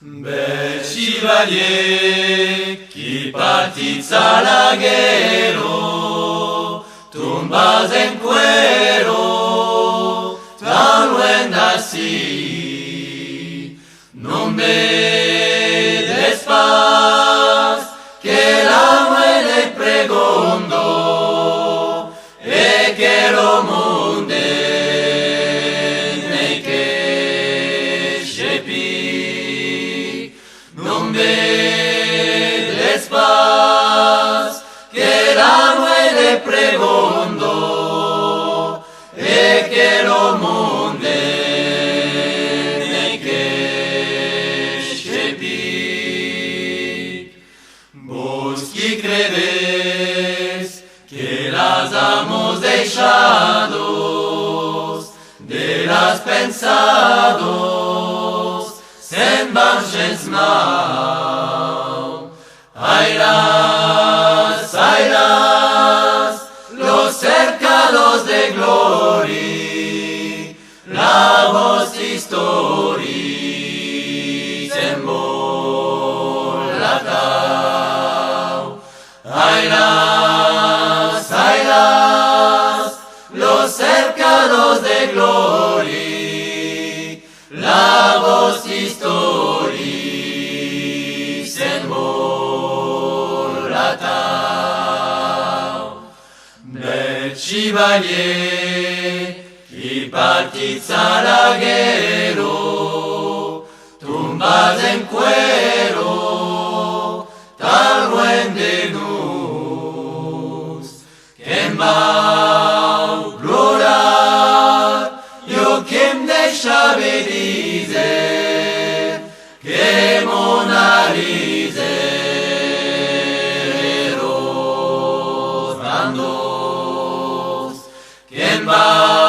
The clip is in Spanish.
Bel chevalier qui partit a la guerra, tumbas en cuero, tan loin d'ací. Non me despas, que la muere pregondo, e que lo monde ne que shepi. Non me despas, que la muere pregondo, e que lo monde ne que shepi. Vos qui credes que las hemos dejados, de las pensados, sen vanches mau. Airas, los cercados de gloria, la voz historia se embolatao. Airas, los cercados de gloria, la voz historia se embolatao. Bel chevalier qui partit a la guerra, tumbas en cuero, tan loin de nos, que en vau plorar, yo que em deixava dizer, que mon arizeros bandos, que en vau